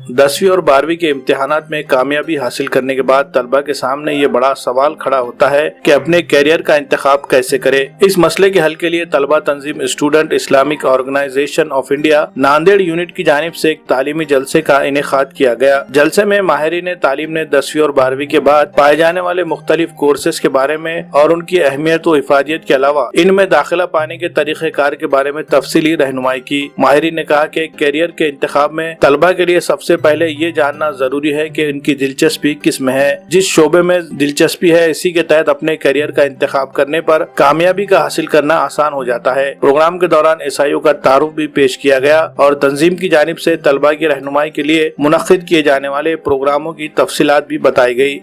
10वीं और 12वीं के इम्तिहानात में कामयाबी हासिल करने के बाद तलबा के सामने ये बड़ा सवाल खड़ा होता है कि अपने कैरियर का इंतखाब कैसे करे। इस मसले के हल के लिए तलबा तंजीम student Islamic organization of India Nanded unit की जानिब से एक तालीमी जलसे का इनेकाद किया गया। जलसे में माहिरीन तालीम ने 10वीं और 12वीं के बाद पाए जाने वाले मुख्तलिफ कोर्सेज के बारे में और उनकी अहमियत व इफादियत के अलावा इनमें दाखिला पाने के तरीक़े कार के बारे में तफसीली रहनुमाई की। माहिरीन ने कहा कि कैरियर के इंतखाब में तलबा के लिए सबसे पहले ये जानना जरूरी है कि इनकी दिलचस्पी किस में है। जिस शोबे में दिलचस्पी है इसी के तहत अपने कैरियर का इंतखाब करने पर कामयाबी का हासिल करना आसान हो जाता है। प्रोग्राम के दौरान ईसाइयों का तारुफ भी पेश किया गया और तंजीम की जानिब से तलबा की रहनुमाई के लिए मुनक्किद किए जाने वाले प्रोग्रामों की तफसीलात भी बताई गई।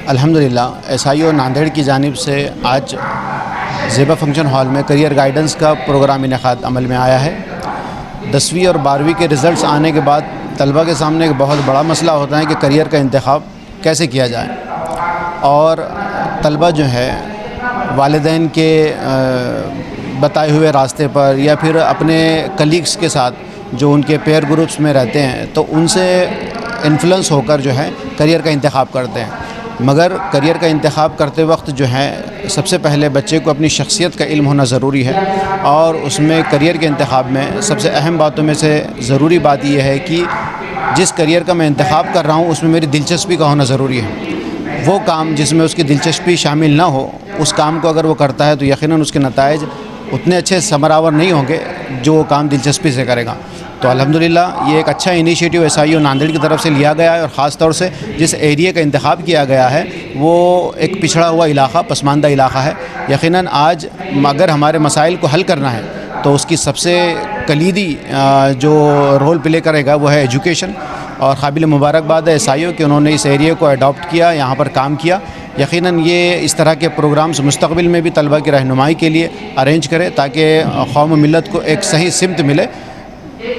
अल्हम्दुलिल्लाह ईसाइयों नांदेड़ की जानिब से आज ज़ेबा फंक्शन हॉल में करियर गाइडेंस का प्रोग्राम इनेकाद अमल में आया है। 10वीं और 12वीं के रिज़ल्ट्स आने के बाद तलबा के सामने एक बहुत बड़ा मसला होता है कि करियर का इंतखाब कैसे किया जाए, और तलबा जो है वालिदैन के बताए हुए रास्ते पर या फिर अपने कलीग्स के साथ जो उनके पेयर ग्रुप्स में रहते हैं तो उनसे इन्फ्लुएंस होकर जो है करियर का इंतखाब करते हैं। मगर करियर का इंतखाब करते वक्त जो है सबसे पहले बच्चे को अपनी शख्सियत का इल्म होना ज़रूरी है, और उसमें करियर के इंतखाब में सबसे अहम बातों में से ज़रूरी बात यह है कि जिस करियर का मैं इंतखाब कर रहा हूँ उसमें मेरी दिलचस्पी का होना ज़रूरी है। वो काम जिसमें उसकी दिलचस्पी शामिल ना हो उस काम को अगर वो करता है तो यकीनन उसके नताइज उतने अच्छे समरावर नहीं होंगे जो वो काम दिलचस्पी से करेगा। तो अल्हम्दुलिल्लाह ये एक अच्छा इनिशिएटिव ईसाइयों नांदेड़ की तरफ से लिया गया है, और ख़ास तौर से जिस एरिया का इंतखाब किया गया है वो एक पिछड़ा हुआ इलाक़ा, पसमानदा इलाक़ा है। यकीनन आज अगर हमारे मसाइल को हल करना है तो उसकी सबसे कलीदी जो रोल प्ले करेगा वो है एजुकेशन, और काबिल मुबारकबाद है ईसाइयों कि उन्होंने इस एरिया को अडॉप्ट किया, यहाँ पर काम किया। यकीनन ये इस तरह के प्रोग्राम्स मुस्तक़बिल में भी तलबा की रहनुमाई के लिए अरेंज करें ताकि कौम व मिल्लत को एक सही सिमत मिले।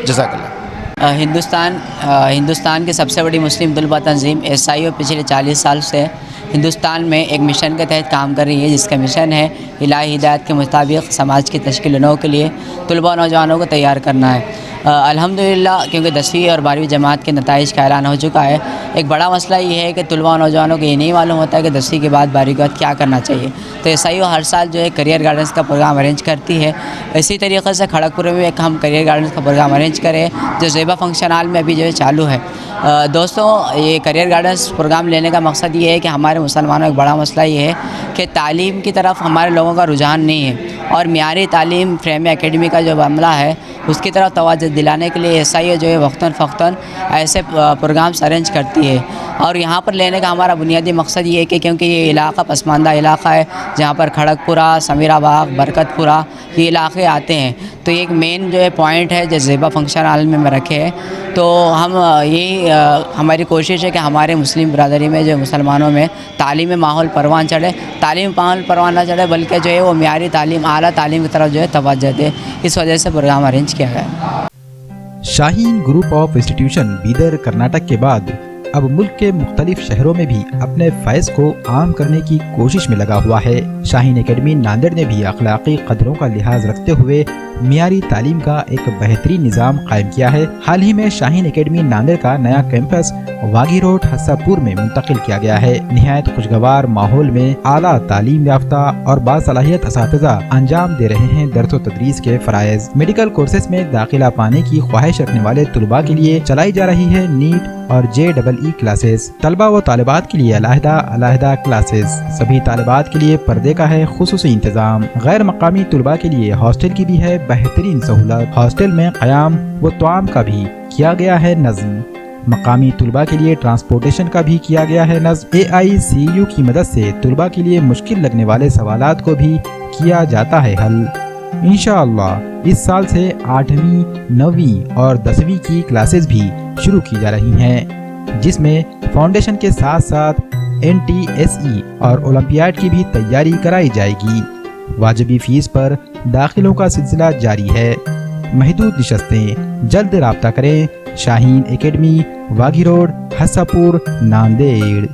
जज़ाकल्लाह। हिंदुस्तान की सबसे बड़ी मुस्लिम तलबा तंजीम ईसाइयों पिछले 40 साल से हिंदुस्तान में एक मिशन के तहत काम कर रही है, जिसका मिशन है इलाही हिदायत के मुताबिक समाज की तश्कील नौ के लिए तलबा नौजवानों को तैयार करना है। अल्हम्दुलिल्लाह क्योंकि 10वीं और 12वीं जमात के नताइज का ऐलान हो चुका है, एक बड़ा मसला ये है कि तलबा नौजवानों को ये नहीं मालूम होता है कि 10वीं के बाद 12वीं के बाद क्या करना चाहिए। तो ईसाइयों हर साल जो है करियर गाइडेंस का प्रोग्राम अरेंज करती है। इसी तरीके से खड़गपुर में एक हम करियर गाइडेंस का प्रोग्राम अरेंज करें जो ज़ेबा फंक्शन हॉल में अभी जो है चालू है। दोस्तों ये करियर गाइडेंस प्रोग्राम लेने का मकसद ये है कि हमारे मुसलमानों का बड़ा मसला ये है कि तालीम की तरफ हमारे लोगों का रुझान नहीं है, और मियारी तालीम फ्रेम एकेडमी का जो मामला है उसकी तरफ तवज्जो दिलाने के लिए ईसाइयों जो है वक्तन फ़क्तन ऐसे प्रोग्राम्स अरेंज करती है। और यहाँ पर लेने का हमारा बुनियादी मकसद ये है कि क्योंकि ये इलाक़ा पसमानदा इलाक़ा है जहाँ पर खड़गपुरा, समीराबाग, बरकतपुरा ये इलाक़े आते हैं, तो एक मेन जो है पॉइंट है जो ज़ेबा फंक्शन हॉल में रखे हैं। तो हम यही हमारी कोशिश है कि हमारे मुस्लिम बरदरी में जो मुसलमानों में तालीमी माहौल परवान चढ़े, तालीम माहौल परवान ना चढ़े बल्कि जो है वो मियारी तालीम, आला तालीम की तरफ जो है तवज्जो दे। इस वजह से प्रोग्राम अरेंज किया गया। Shaheen group of institution Bidar Karnataka के बाद अब मुल्क के मुख्तलिफ शहरों में भी अपने फैज़ को आम करने की कोशिश में लगा हुआ है। शाहीन एकेडमी नांदेड़ ने भी अखलाकी कदरों का लिहाज रखते हुए मियारी तालीम का एक बेहतरीन निज़ाम कायम किया है। हाल ही में शाहीन एकेडमी नांदेड़ का नया कैंपस वागी रोड हस्सापुर में मुंतकिल किया गया है। निहायत खुशगवार माहौल में आला तालीम याफ्ता और बासलाहियत असातिज़ा अंजाम दे रहे हैं दर्स व तदरीस के फ़राइज़। मेडिकल कोर्सेज में दाखिला पाने की ख्वाहिश रखने वाले तलबा के लिए चलाई जा रही है नीट और JEE क्लासेस। तलबा व तालिबात के लिए अलहदा क्लासेस। सभी तालिबात के लिए पर्दे का है खुसूसी इंतजाम। गैर मकामी तलबा के लिए हॉस्टल की भी है बेहतरीन सहूलत। हॉस्टल में क़याम व तआम का भी किया गया है नज़्म। मकामी तलबा के लिए ट्रांसपोर्टेशन का भी किया गया है नज़्म। AICU की मदद से तलबा के लिए मुश्किल लगने वाले सवालात को भी किया जाता है हल। इंशाअल्लाह इस साल से 8वीं, 9वीं और 10वीं की क्लासेस भी शुरू की जा रही हैं, जिसमें फाउंडेशन के साथ साथ NTSE और ओलंपियाड की भी तैयारी कराई जाएगी। वाजिबी फीस पर दाखिलों का सिलसिला जारी है। महदूद निशस्तें, जल्द राब्ता करें। Shaheen academy, वागी road, हस्सापुर, Nanded.